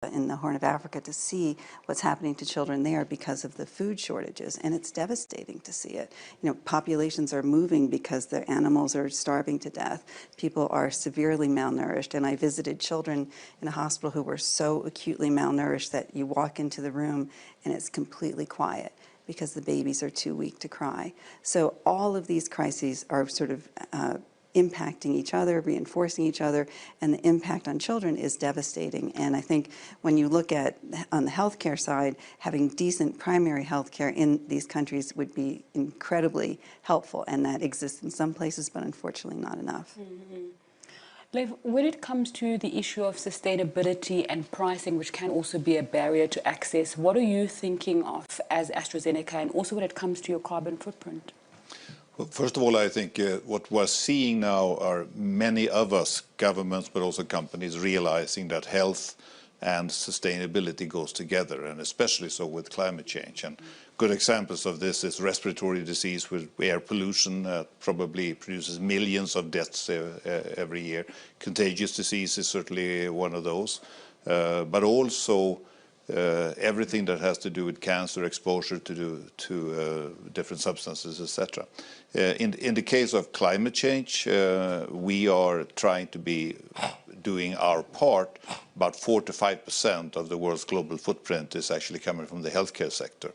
in the Horn of Africa to see what's happening to children there because of the food shortages, and it's devastating to see it. You know, populations are moving because the animals are starving to death. People are severely malnourished, and I visited children in a hospital who were so acutely malnourished that you walk into the room and it's completely quiet because the babies are too weak to cry. So all of these crises are sort of impacting each other, reinforcing each other, and the impact on children is devastating. And I think when you look at, on the healthcare side, having decent primary healthcare in these countries would be incredibly helpful, and that exists in some places, but unfortunately not enough. Mm-hmm. Lev, when it comes to the issue of sustainability and pricing, which can also be a barrier to access, what are you thinking of as AstraZeneca, and also when it comes to your carbon footprint? Well, first of all, I think what we're seeing now are many of us, governments, but also companies, realizing that health and sustainability goes together, and especially so with climate change. And good examples of this is respiratory disease with air pollution, probably produces millions of deaths every year. Contagious disease is certainly one of those, but also everything that has to do with cancer, exposure to different substances, etc. In the case of climate change, we are trying to be doing our part. About 4 to 5% of the world's global footprint is actually coming from the healthcare sector.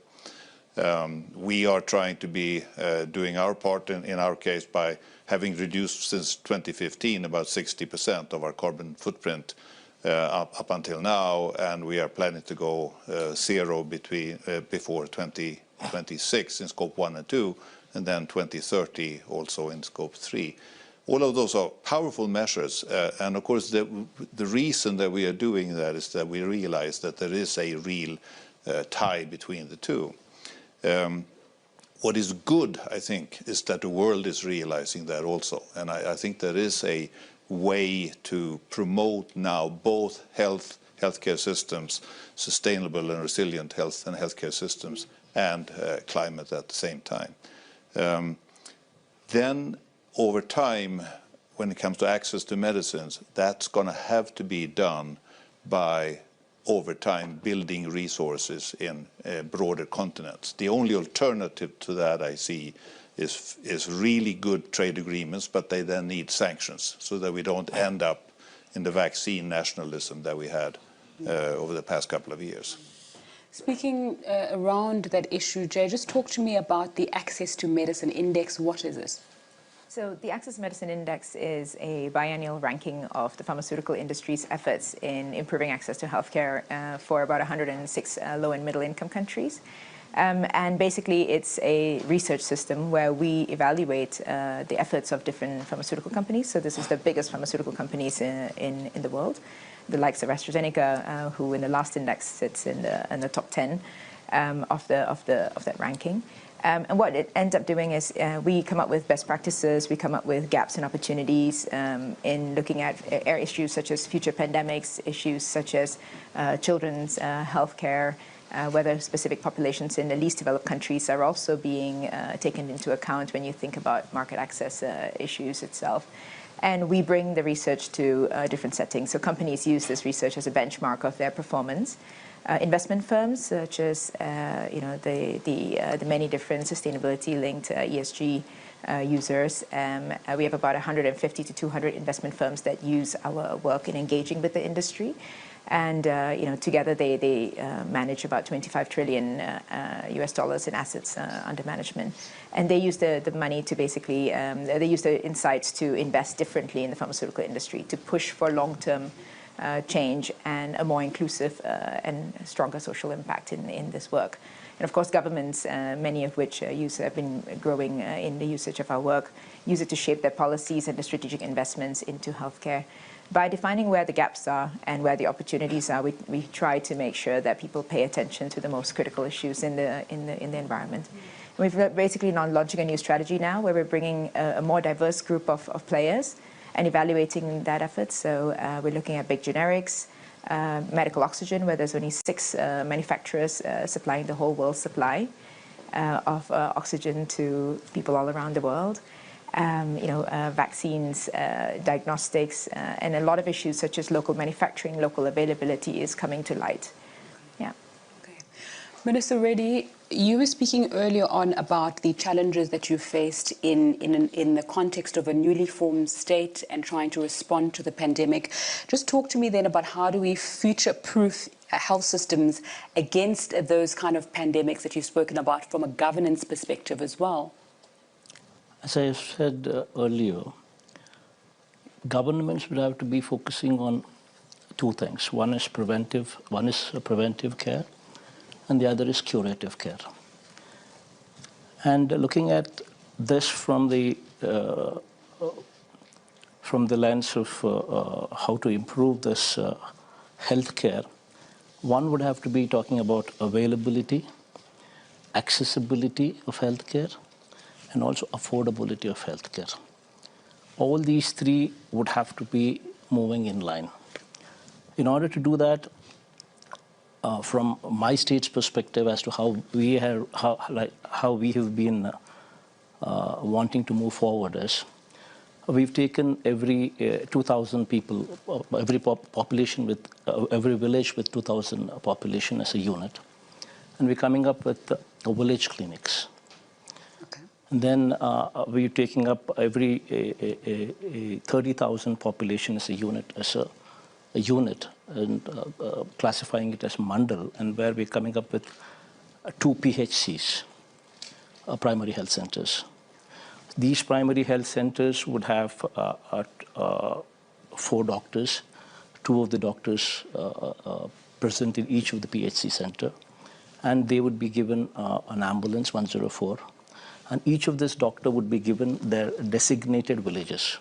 We are trying to be doing our part in our case by having reduced since 2015 about 60% of our carbon footprint up until now, and we are planning to go zero before 2026 in scope 1 and 2, and then 2030 also in scope 3. All of those are powerful measures, and of course the reason that we are doing that is that we realize that there is a real tie between the two. What is good, I think, is that the world is realizing that also, and I think there is a way to promote now both healthcare systems, sustainable and resilient health and healthcare systems, and climate at the same time. Then over time, when it comes to access to medicines, that's going to have to be done by, over time, building resources in broader continents. The only alternative to that I see is really good trade agreements, but they then need sanctions so that we don't end up in the vaccine nationalism that we had over the past couple of years. Speaking around that issue, Jay, just talk to me about the Access to Medicine Index. What is this? So the Access to Medicine Index is a biennial ranking of the pharmaceutical industry's efforts in improving access to healthcare for about 106 low and middle income countries. And basically it's a research system where we evaluate the efforts of different pharmaceutical companies. So this is the biggest pharmaceutical companies in the world, the likes of AstraZeneca, who in the last index sits in the top 10 of that ranking. And what it ends up doing is we come up with best practices, we come up with gaps and opportunities in looking at issues such as future pandemics, issues such as children's healthcare, whether specific populations in the least developed countries are also being taken into account when you think about market access issues itself. And we bring the research to different settings. So companies use this research as a benchmark of their performance. Investment firms, such as the many different sustainability-linked ESG users, we have about 150 to 200 investment firms that use our work in engaging with the industry, and together they manage about 25 trillion US dollars in assets under management, and they use the money to basically they use the insights to invest differently in the pharmaceutical industry to push for long-term change and a more inclusive and stronger social impact in this work. And of course, governments, many of which have been growing in the usage of our work, use it to shape their policies and the strategic investments into healthcare. By defining where the gaps are and where the opportunities are, we try to make sure that people pay attention to the most critical issues in the environment. We're basically launching a new strategy now where we're bringing a more diverse group of players and evaluating that effort. So we're looking at big generics, medical oxygen, where there's only 6 manufacturers supplying the whole world's supply of oxygen to people all around the world. vaccines, diagnostics, and a lot of issues such as local manufacturing, local availability is coming to light. Yeah. Okay. Minister Reddy, you were speaking earlier on about the challenges that you faced in the context of a newly formed state and trying to respond to the pandemic. Just talk to me then about how do we future-proof health systems against those kind of pandemics that you've spoken about from a governance perspective as well. As I said earlier, governments would have to be focusing on two things. One is preventive care, and the other is curative care. And looking at this from the lens of how to improve this health care, one would have to be talking about availability, accessibility of health care, and also affordability of health care. All these three would have to be moving in line. In order to do that, from my state's perspective as to how we have been wanting to move forward is, we've taken every 2,000 people, every population with every village with 2,000 population as a unit, and we're coming up with village clinics. And then we're taking up every 30,000 population as a unit, and classifying it as mandal, and where we're coming up with 2 PHCs, primary health centers. These primary health centers would have 4 doctors, 2 of the doctors present in each of the PHC center, and they would be given an ambulance, 104. And each of this doctor would be given their designated villages.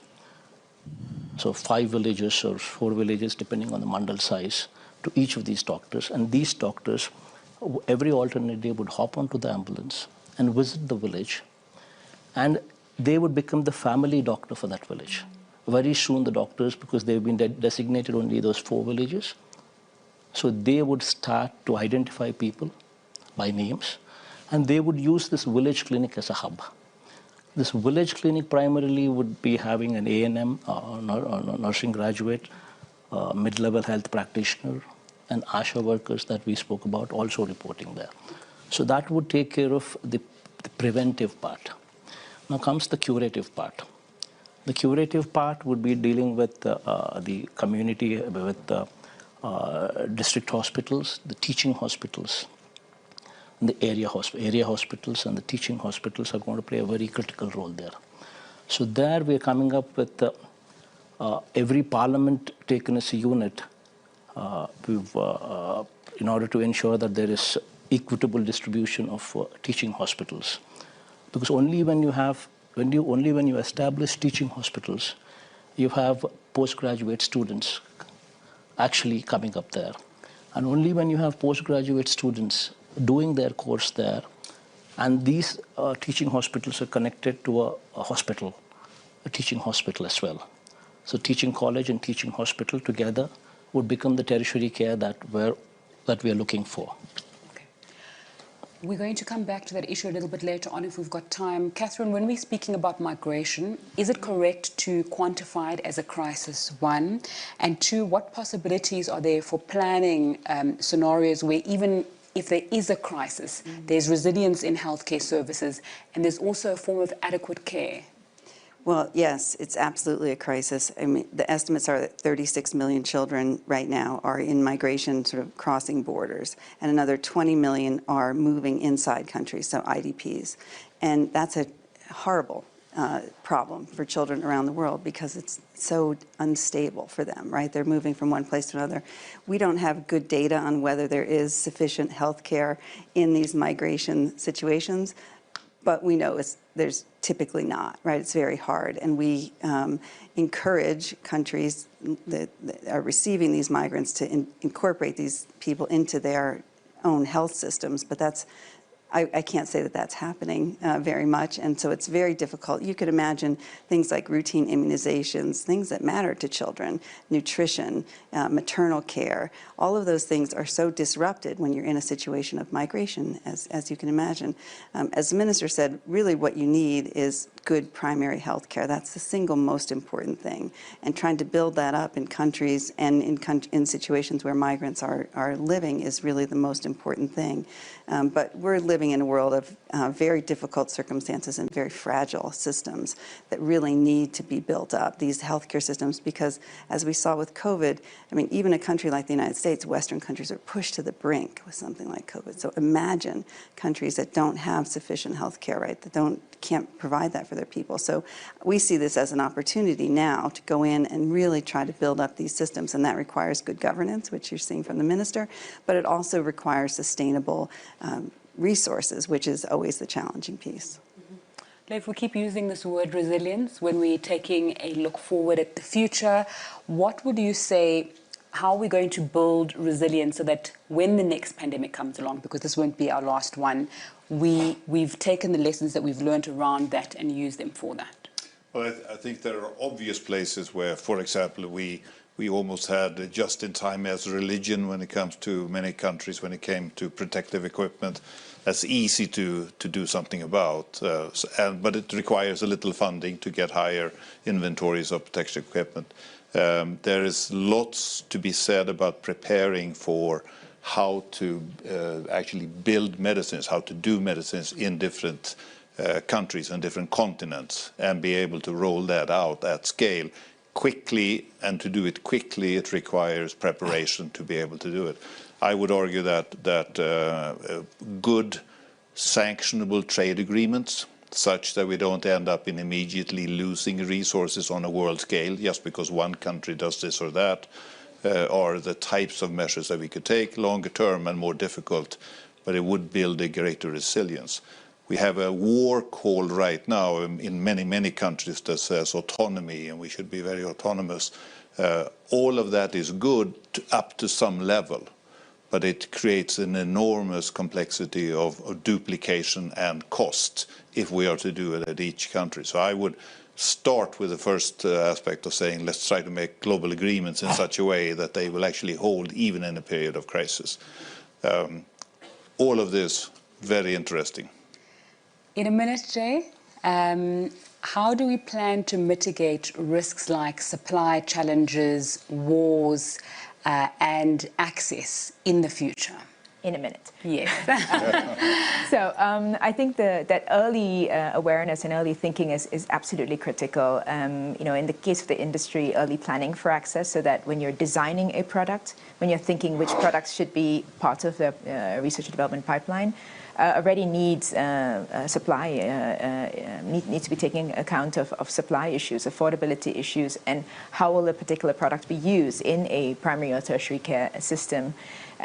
So 5 villages or 4 villages, depending on the mandal size, to each of these doctors. And these doctors, every alternate day, would hop onto the ambulance and visit the village. And they would become the family doctor for that village. Very soon the doctors, because they've been designated only those 4 villages, so they would start to identify people by names. And they would use this village clinic as a hub. This village clinic primarily would be having an A&M, nursing graduate, mid-level health practitioner, and ASHA workers that we spoke about also reporting there. So that would take care of the preventive part. Now comes the curative part. The curative part would be dealing with the community, with district hospitals, the teaching hospitals. The area hospitals and the teaching hospitals are going to play a very critical role there. So there we are coming up with every parliament taken as a unit in order to ensure that there is equitable distribution of teaching hospitals. Because only when you establish teaching hospitals, you have postgraduate students actually coming up there. And only when you have postgraduate students doing their course there, and these teaching hospitals are connected to a hospital, a teaching hospital as well. So teaching college and teaching hospital together would become the tertiary care that we are looking for. Okay. We're going to come back to that issue a little bit later on if we've got time. Catherine, when we're speaking about migration, is it correct to quantify it as a crisis, 1? And 2, what possibilities are there for planning scenarios where even if there is a crisis, there's resilience in healthcare services, and there's also a form of adequate care? Well, yes, it's absolutely a crisis. I mean, the estimates are that 36 million children right now are in migration, sort of crossing borders, and another 20 million are moving inside countries, so IDPs. And that's a horrible problem for children around the world because it's so unstable for them, right? They're moving from one place to another. We don't have good data on whether there is sufficient health care in these migration situations, but we know there's typically not, right? It's very hard. And we encourage countries that are receiving these migrants to incorporate these people into their own health systems, but that's I can't say that that's happening very much, and so it's very difficult. You could imagine things like routine immunizations, things that matter to children, nutrition, maternal care. All of those things are so disrupted when you're in a situation of migration, as you can imagine. As the minister said, really what you need is good primary health care. That's the single most important thing. And trying to build that up in countries and in situations where migrants are living is really the most important thing. But we're living in a world of very difficult circumstances and very fragile systems that really need to be built up, these healthcare systems, because as we saw with COVID, I mean, even a country like the United States, Western countries are pushed to the brink with something like COVID. So imagine countries that don't have sufficient healthcare, right, that can't provide that for their people. So we see this as an opportunity now to go in and really try to build up these systems, and that requires good governance, which you're seeing from the minister, but it also requires sustainable resources, which is always the challenging piece. If we keep using this word resilience when we're taking a look forward at the future, what would you say, how are we going to build resilience so that when the next pandemic comes along, because this won't be our last one, we've taken the lessons that we've learned around that and used them for that? Well, I think there are obvious places where, for example, we almost had just-in-time as religion when it comes to many countries, when it came to protective equipment. That's easy to do something about, but it requires a little funding to get higher inventories of protective equipment. There is lots to be said about preparing for how to actually build medicines, how to do medicines in different countries and different continents, and be able to roll that out at scale quickly. And to do it quickly, it requires preparation to be able to do it. I would argue that good sanctionable trade agreements, such that we don't end up in immediately losing resources on a world scale just because one country does this or that, are the types of measures that we could take, longer term and more difficult, but it would build a greater resilience. We have a war call right now in many countries that says autonomy, and we should be very autonomous. All of that is good up to some level, but it creates an enormous complexity of duplication and cost if we are to do it at each country. So I would start with the first aspect of saying, let's try to make global agreements in such a way that they will actually hold even in a period of crisis. All of this, very interesting. In a minute, Jay, how do we plan to mitigate risks like supply challenges, wars, and access in the future? In a minute. Yes. So I think that early awareness and early thinking is absolutely critical. In the case of the industry, early planning for access, so that when you're designing a product, when you're thinking which products should be part of the research and development pipeline, already needs supply, needs to be taking account of supply issues, affordability issues, and how will a particular product be used in a primary or tertiary care system.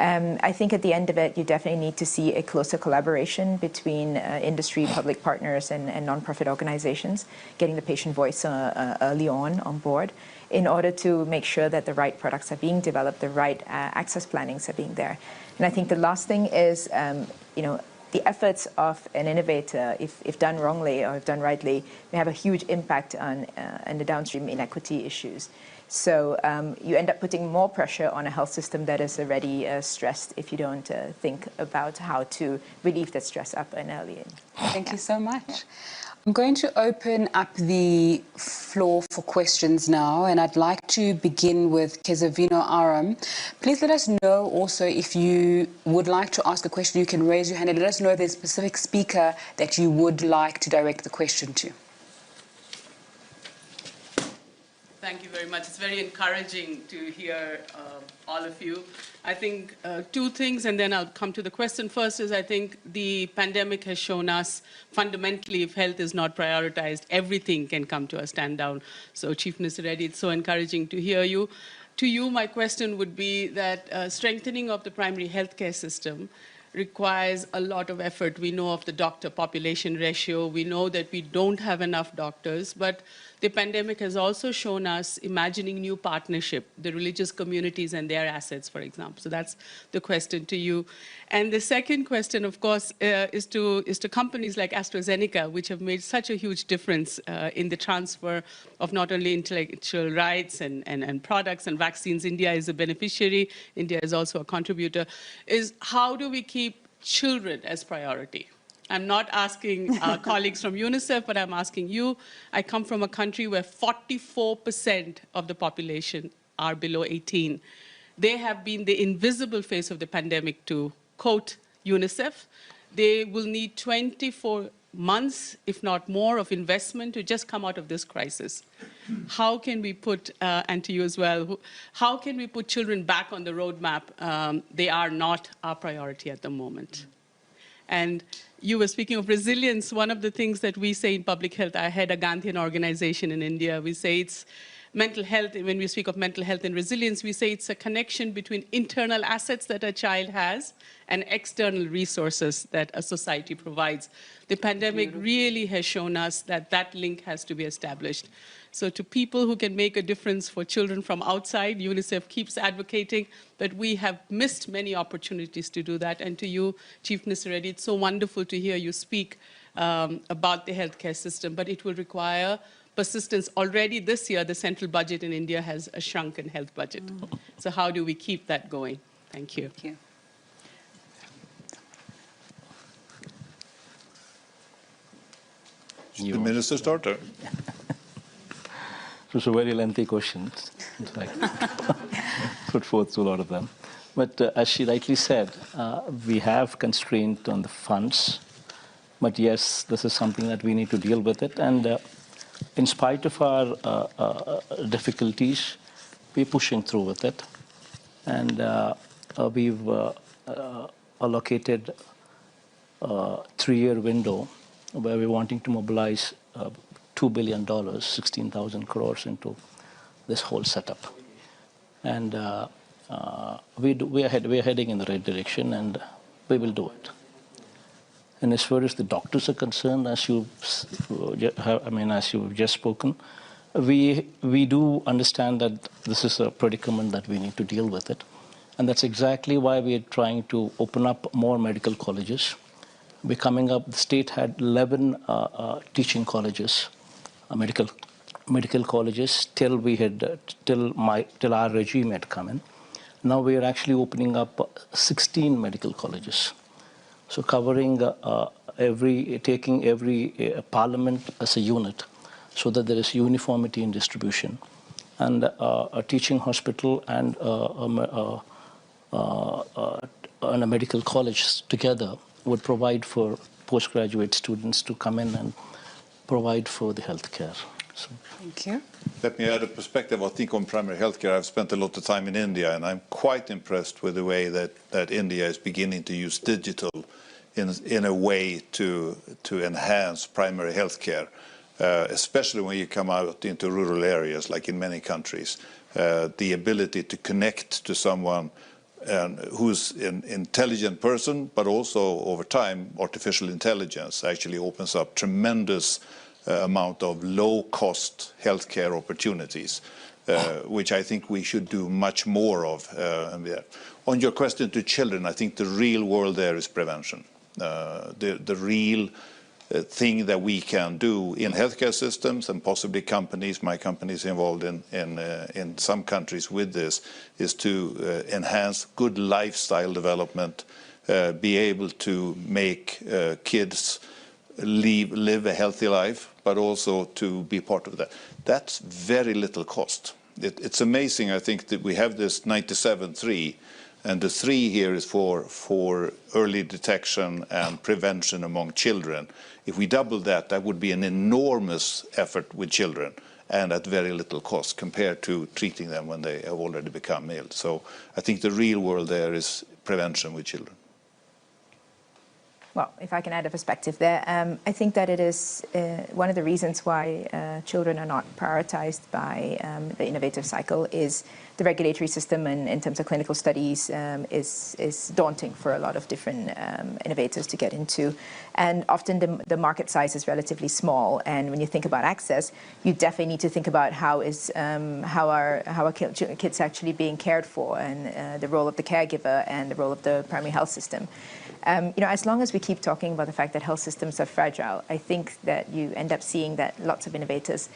I think at the end of it, you definitely need to see a closer collaboration between industry, public partners, and nonprofit organizations, getting the patient voice early on board, in order to make sure that the right products are being developed, the right access plannings are being there. And I think the last thing is, the efforts of an innovator, if done wrongly or if done rightly, may have a huge impact on the downstream inequity issues. So you end up putting more pressure on a health system that is already stressed if you don't think about how to relieve that stress up and early. Thank you so much. I'm going to open up the floor for questions now, and I'd like to begin with Kezavino Aram. Please let us know also if you would like to ask a question. You can raise your hand and let us know if there's a specific speaker that you would like to direct the question to. Thank you very much. It's very encouraging to hear all of you. I think two things, and then I'll come to the question. First is, I think the pandemic has shown us fundamentally, if health is not prioritized, everything can come to a stand down. So Chief Minister Reddy, it's so encouraging to hear you. To you, my question would be that strengthening of the primary healthcare system requires a lot of effort. We know of the doctor population ratio. We know that we don't have enough doctors, but the pandemic has also shown us imagining new partnership, the religious communities and their assets, for example. So that's the question to you. And the second question, of course, is to companies like AstraZeneca, which have made such a huge difference in the transfer of not only intellectual rights and products and vaccines. India is a beneficiary. India is also a contributor. Is how do we keep children as priority? I'm not asking our colleagues from UNICEF, but I'm asking you. I come from a country where 44% of the population are below 18. They have been the invisible face of the pandemic, to quote UNICEF. They will need 24 months, if not more, of investment to just come out of this crisis. How can we put, and to you as well, how can we put children back on the roadmap? They are not our priority at the moment. And you were speaking of resilience. One of the things that we say in public health, I head a Gandhian organization in India. We say it's mental health. When we speak of mental health and resilience, we say it's a connection between internal assets that a child has and external resources that a society provides. The pandemic really has shown us that that link has to be established. So to people who can make a difference for children from outside, UNICEF keeps advocating, but we have missed many opportunities to do that. And to you, Chief Minister Reddy, it's so wonderful to hear you speak about the healthcare system, but it will require persistence. Already this year, the central budget in India has a shrunken health budget. So how do we keep that going? Thank you. Thank you. Should the minister start? Or? It was a very lengthy question. In fact, put forth a lot of them. But as she rightly said, we have constraint on the funds. But yes, this is something that we need to deal with it. And in spite of our difficulties, we're pushing through with it. And we've allocated a 3-year window where we're wanting to mobilize $2 billion, 16,000 crores into this whole setup. And we are heading in the right direction, and we will do it. And as far as the doctors are concerned, as you've just spoken, we do understand that this is a predicament that we need to deal with it. And that's exactly why we are trying to open up more medical colleges. We're coming up, the state had 11 teaching colleges, medical colleges, till our regime had come in. Now we are actually opening up 16 medical colleges. So covering taking every parliament as a unit, so that there is uniformity in distribution. And a teaching hospital and a medical college together would provide for postgraduate students to come in and provide for the healthcare. So. Thank you. Let me add a perspective, I think, on primary healthcare. I've spent a lot of time in India, and I'm quite impressed with the way that India is beginning to use digital in a way to enhance primary healthcare, especially when you come out into rural areas, like in many countries. The ability to connect to someone who's an intelligent person, but also over time, artificial intelligence actually opens up tremendous amount of low-cost healthcare opportunities, which I think we should do much more of. On your question to children, I think the real world there is prevention. The real thing that we can do in healthcare systems, and possibly companies, my company is involved in some countries with this, is to enhance good lifestyle development, be able to make kids live a healthy life, but also to be part of that. That's very little cost. It's amazing, I think, that we have this 97-3, and the 3 here is for early detection and prevention among children. If we double that, that would be an enormous effort with children and at very little cost compared to treating them when they have already become ill. So I think the real world there is prevention with children. Well, if I can add a perspective there, I think that it is one of the reasons why children are not prioritized by the innovative cycle is the regulatory system, and in terms of clinical studies, is daunting for a lot of different innovators to get into. And often the market size is relatively small. And when you think about access, you definitely need to think about how are kids actually being cared for, and the role of the caregiver and the role of the primary health system. As long as we keep talking about the fact that health systems are fragile, I think that you end up seeing that lots of innovators,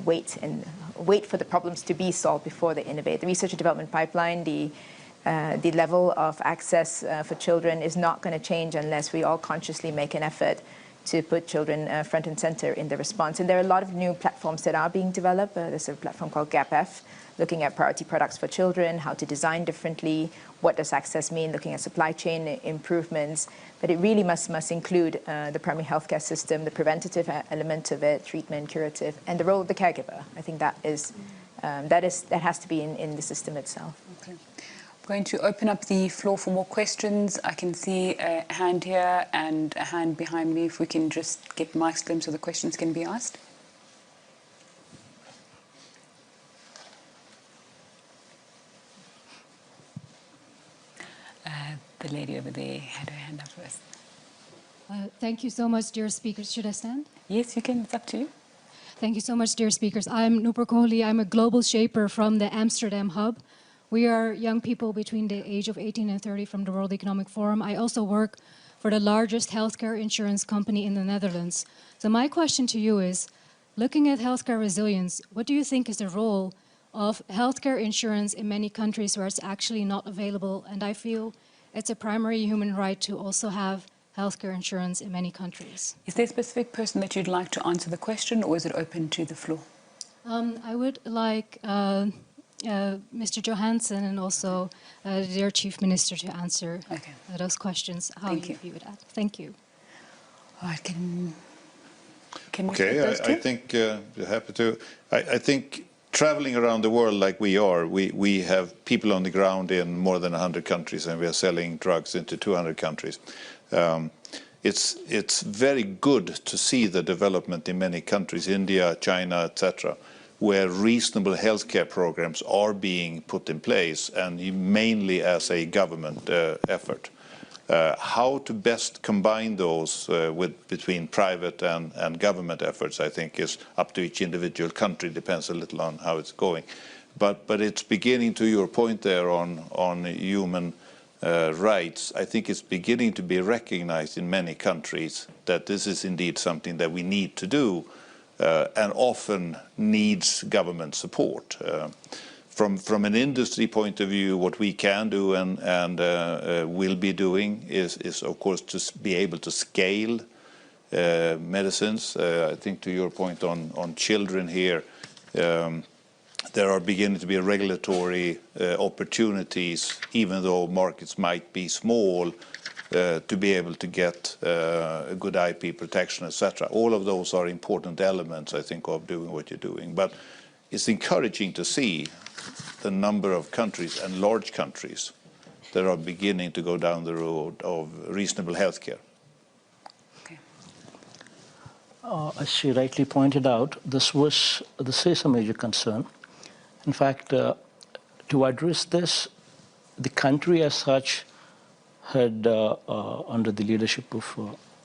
wait for the problems to be solved before they innovate. The research and development pipeline, the level of access for children is not going to change unless we all consciously make an effort to put children front and center in the response. And there are a lot of new platforms that are being developed. There's a platform called GAPF, looking at priority products for children, how to design differently, what does access mean, looking at supply chain improvements. But it really must include the primary healthcare system, the preventative element of it, treatment, curative, and the role of the caregiver. I think that has to be in the system itself. Okay. I'm going to open up the floor for more questions. I can see a hand here and a hand behind me. If we can just get mics to them so the questions can be asked. The lady over there had her hand up first. Thank you so much, dear speakers. Should I stand? Yes, you can. It's up to you. Thank you so much, dear speakers. I'm Nupur Kohli. I'm a global shaper from the Amsterdam hub. We are young people between the age of 18 and 30 from the World Economic Forum. I also work for the largest healthcare insurance company in the Netherlands. So my question to you is, looking at healthcare resilience, what do you think is the role of healthcare insurance in many countries where it's actually not available? And I feel it's a primary human right to also have healthcare insurance in many countries. Is there a specific person that you'd like to answer the question, or is it open to the floor? I would like Mr. Johansson and also the dear Chief Minister to answer those questions, how you view that. Thank you. All right, can we Okay, those two? I think you're happy to. I think traveling around the world like we are, we have people on the ground in more than 100 countries, and we are selling drugs into 200 countries. It's very good to see the development in many countries, India, China, etc., where reasonable healthcare programs are being put in place, and mainly as a government effort. How to best combine those between private and government efforts, I think, is up to each individual country. Depends a little on how it's going. But it's beginning, to your point there on human rights, I think it's beginning to be recognized in many countries that this is indeed something that we need to do, and often needs government support. From an industry point of view, what we can do and will be doing is of course to be able to scale medicines. I think to your point on children here, there are beginning to be regulatory opportunities, even though markets might be small, to be able to get a good IP protection, etc. All of those are important elements, I think, of doing what you're doing. But it's encouraging to see the number of countries, and large countries, that are beginning to go down the road of reasonable healthcare. Okay. As she rightly pointed out, this is a major concern. In fact, to address this, the country as such had, under the leadership of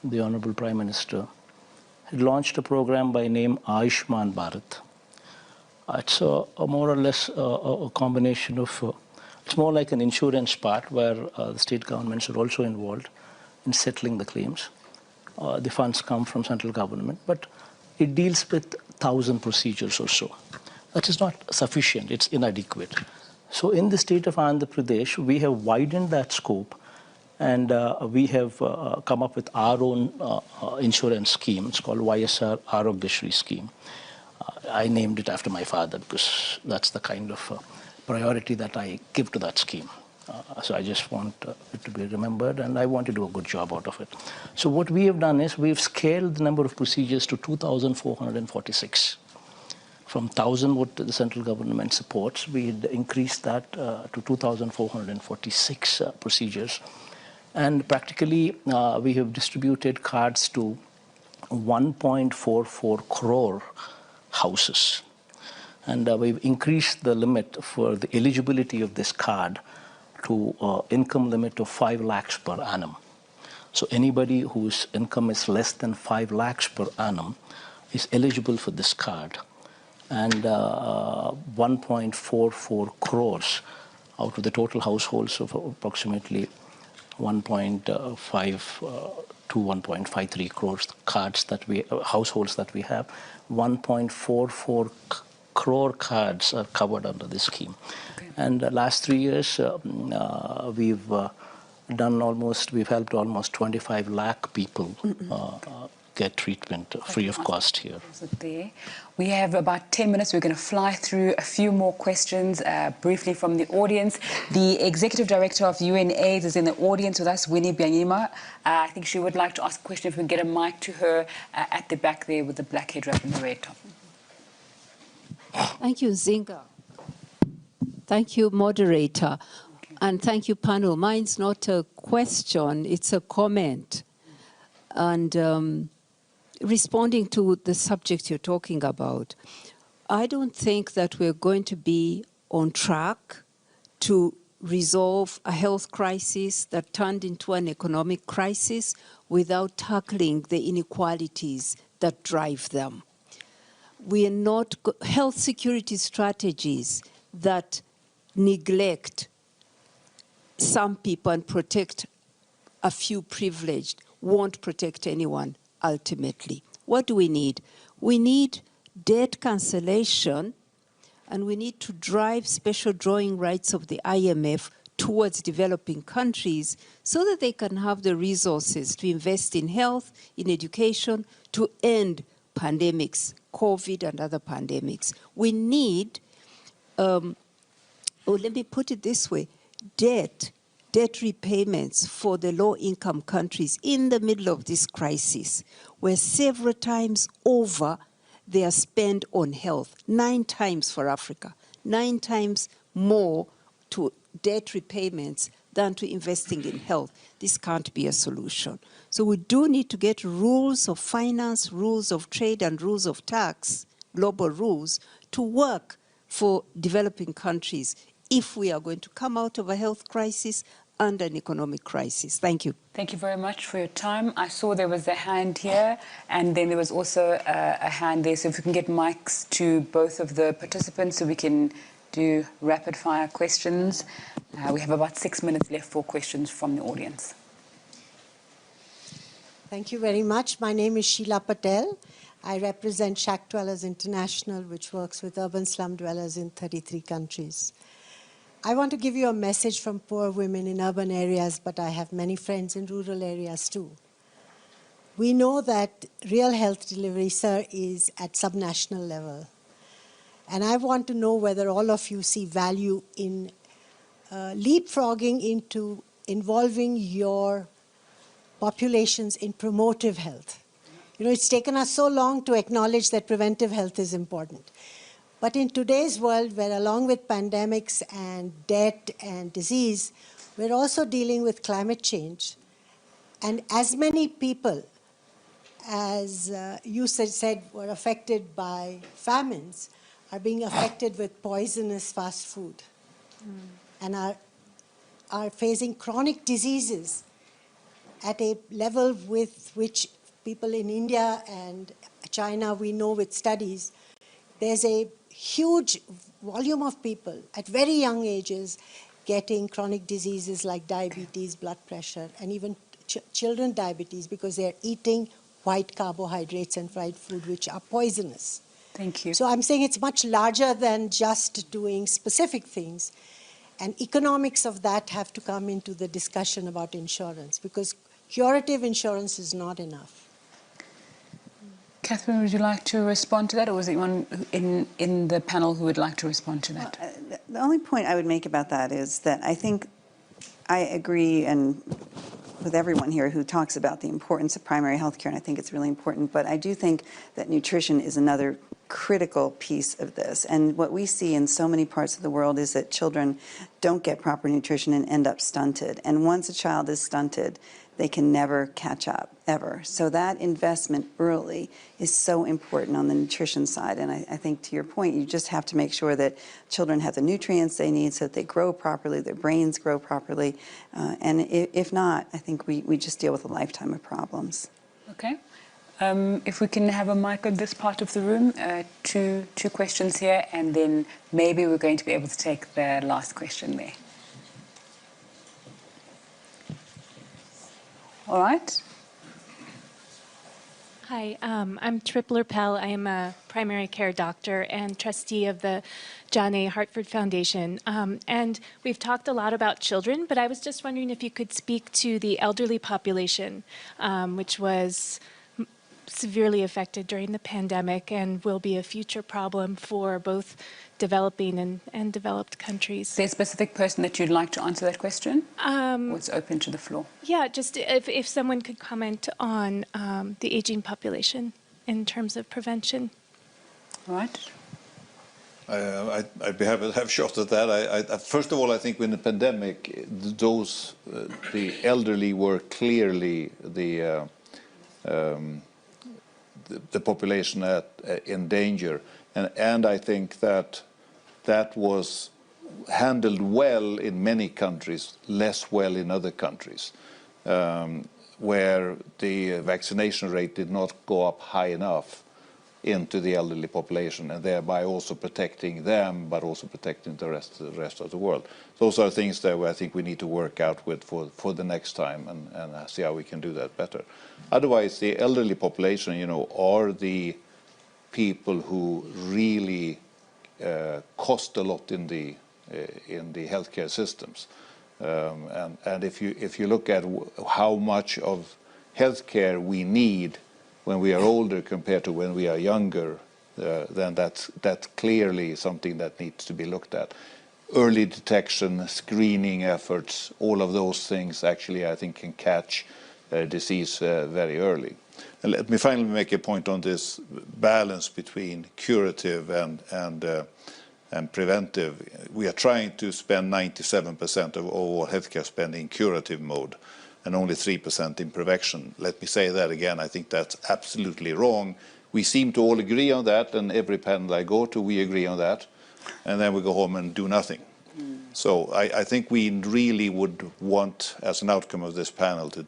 the Honorable Prime Minister, had launched a program by name Ayushman Bharat. It's a more or less a combination of, it's more like an insurance part where the state governments are also involved in settling the claims. The funds come from central government, but it deals with 1,000 procedures or so. That is not sufficient, it's inadequate. So in the state of Andhra Pradesh, we have widened that scope, and we have come up with our own insurance scheme. It's called YSR Arogyashri scheme. I named it after my father because that's the kind of priority that I give to that scheme. So I just want it to be remembered, and I want to do a good job out of it. So what we have done is we've scaled the number of procedures to 2,446. From 1,000 what the central government supports, we had increased that to 2,446 procedures. And practically, we have distributed cards to 1.44 crore houses. And we've increased the limit for the eligibility of this card to income limit of 5 lakhs per annum. So anybody whose income is less than 5 lakhs per annum is eligible for this card. And 1.44 crores out of the total households of approximately 1.5 to 1.53 crores cards that households that we have, 1.44 crore cards are covered under this scheme. Okay. And the last 3 years, we've helped almost 25 lakh people get treatment free of cost here. We have about 10 minutes. We're going to fly through a few more questions briefly from the audience. The Executive Director of UNAIDS is in the audience with us, Winnie Byanyima. I think she would like to ask a question. If we can get a mic to her at the back there with the black head wrap and the red top. Thank you, Zinga. Thank you, moderator. And thank you, panel. Mine's not a question, it's a comment. And responding to the subject you're talking about, I don't think that we're going to be on track to resolve a health crisis that turned into an economic crisis without tackling the inequalities that drive them. We are not health security strategies that neglect some people and protect a few privileged won't protect anyone ultimately. What do we need? We need debt cancellation, and we need to drive special drawing rights of the IMF towards developing countries so that they can have the resources to invest in health, in education, to end pandemics, COVID and other pandemics. We need, let me put it this way, debt repayments for the low-income countries in the middle of this crisis, where several times over they are spent on health, 9 times for Africa, 9 times more to debt repayments than to investing in health. This can't be a solution. So we do need to get rules of finance, rules of trade, and rules of tax, global rules, to work for developing countries if we are going to come out of a health crisis and an economic crisis. Thank you. Thank you very much for your time. I saw there was a hand here, and then there was also a hand there. So if we can get mics to both of the participants so we can do rapid-fire questions. We have about 6 minutes left for questions from the audience. Thank you very much. My name is Sheila Patel. I represent Shack Dwellers International, which works with urban slum dwellers in 33 countries. I want to give you a message from poor women in urban areas, but I have many friends in rural areas too. We know that real health delivery, sir, is at subnational level. And I want to know whether all of you see value in leapfrogging into involving your populations in promotive health. You know, it's taken us so long to acknowledge that preventive health is important. But in today's world, where along with pandemics and debt and disease, we're also dealing with climate change. And as many people as you said were affected by famines are being affected with poisonous fast food and are facing chronic diseases at a level with which people in India and China, we know with studies, there's a huge volume of people at very young ages getting chronic diseases like diabetes, blood pressure, and even children diabetes because they're eating white carbohydrates and fried food, which are poisonous. Thank you. So I'm saying it's much larger than just doing specific things. And economics of that have to come into the discussion about insurance, because curative insurance is not enough. Catherine, would you like to respond to that, or is there anyone in the panel who would like to respond to that? Well, the only point I would make about that is that I think I agree with everyone here who talks about the importance of primary health care, and I think it's really important, but I do think that nutrition is another critical piece of this. And what we see in so many parts of the world is that children don't get proper nutrition and end up stunted. And once a child is stunted, they can never catch up, ever. So that investment early is so important on the nutrition side. And I think to your point, you just have to make sure that children have the nutrients they need so that they grow properly, their brains grow properly. And if not, I think we just deal with a lifetime of problems. Okay. If we can have a mic on this part of the room, two questions here, and then maybe we're going to be able to take the last question there. All right. Hi, I'm Tripler Pell. I am a primary care doctor and trustee of the John A. Hartford Foundation. And we've talked a lot about children, but I was just wondering if you could speak to the elderly population, which was severely affected during the pandemic and will be a future problem for both developing and developed countries. Is there a specific person that you'd like to answer that question? Or it's open to the floor? Yeah, just if someone could comment on the aging population in terms of prevention. All right. I'd be happy to have a shot at that. First of all, I think in the pandemic, the elderly were clearly the population in danger, and I think that was handled well in many countries, less well in other countries, where the vaccination rate did not go up high enough into the elderly population, and thereby also protecting them, but also protecting the rest of the world. Those are things that I think we need to work out with for the next time and see how we can do that better. Otherwise, the elderly population, are the people who really cost a lot in the healthcare systems. And if you look at how much of healthcare we need when we are older compared to when we are younger, then that's clearly something that needs to be looked at. Early detection, screening efforts, all of those things actually, I think, can catch disease very early. And let me finally make a point on this balance between curative and preventive. We are trying to spend 97% of all healthcare spending in curative mode, and only 3% in prevention. Let me say that again. I think that's absolutely wrong. We seem to all agree on that, and every panel I go to, we agree on that, and then we go home and do nothing. So I think we really would want, as an outcome of this panel, to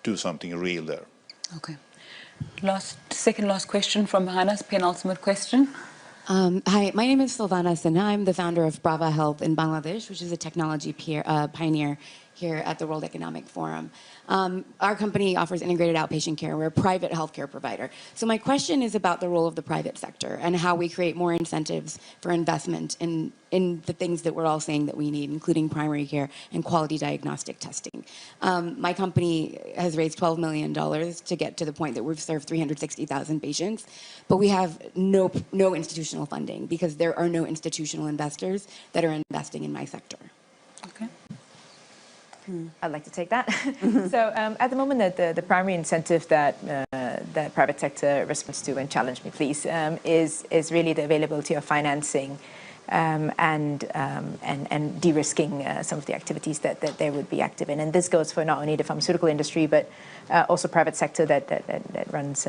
do something real there. Okay. Second last question from behind us, penultimate question. Hi, my name is Silvana Sinha. I'm the founder of Brava Health in Bangladesh, which is a technology pioneer here at the World Economic Forum. Our company offers integrated outpatient care. We're a private healthcare provider. So my question is about the role of the private sector and how we create more incentives for investment in the things that we're all saying that we need, including primary care and quality diagnostic testing. My company has raised $12 million to get to the point that we've served 360,000 patients, but we have no institutional funding because there are no institutional investors that are investing in my sector. Okay. I'd like to take that. So at the moment, the primary incentive that private sector responds to, and challenge me please, is really the availability of financing and de-risking some of the activities that they would be active in. And this goes for not only the pharmaceutical industry, but also private sector that runs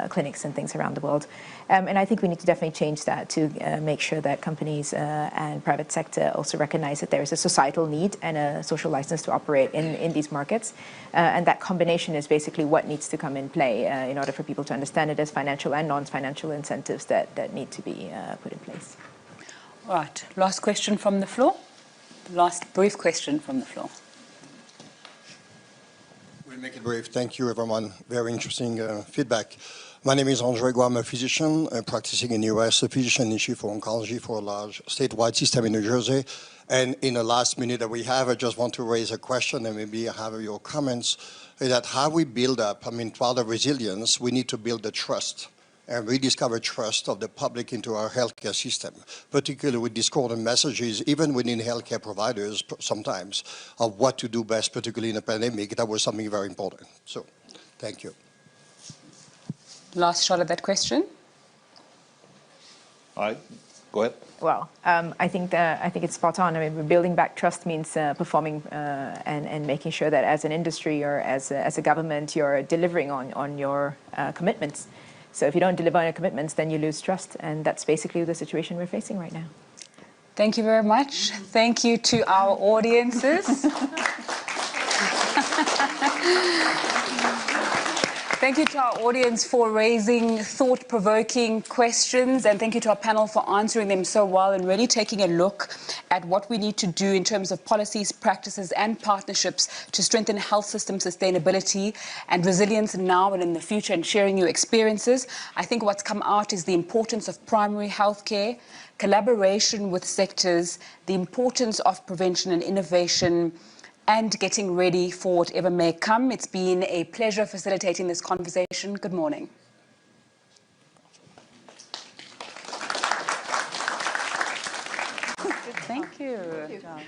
clinics and things around the world. And I think we need to definitely change that to make sure that companies and private sector also recognize that there is a societal need and a social license to operate in these markets. And that combination is basically what needs to come in play in order for people to understand it as financial and non-financial incentives that need to be put in place. All right, last question from the floor. Last brief question from the floor. We'll make it brief. Thank you, everyone. Very interesting feedback. My name is Andre Guo. I'm a physician practicing in the U.S., a physician in chief for oncology for a large statewide system in New Jersey. And in the last minute that we have, I just want to raise a question and maybe have your comments, is that how we build up, throughout the resilience, we need to build the trust and rediscover trust of the public into our healthcare system, particularly with discordant messages, even within healthcare providers sometimes, of what to do best, particularly in a pandemic. That was something very important. So, thank you. Last shot at that question. All right, go ahead. Well, I think it's spot on. I mean, building back trust means performing and making sure that as an industry or as a government, you're delivering on your commitments. So if you don't deliver on your commitments, then you lose trust, and that's basically the situation we're facing right now. Thank you very much. Thank you to our audiences. Thank you to our audience for raising thought-provoking questions, and thank you to our panel for answering them so well and really taking a look at what we need to do in terms of policies, practices and partnerships to strengthen health system sustainability and resilience now and in the future, and sharing your experiences. I think what's come out is the importance of primary healthcare, collaboration with sectors, the importance of prevention and innovation, and getting ready for whatever may come. It's been a pleasure facilitating this conversation. Good morning. Thank you. Good job.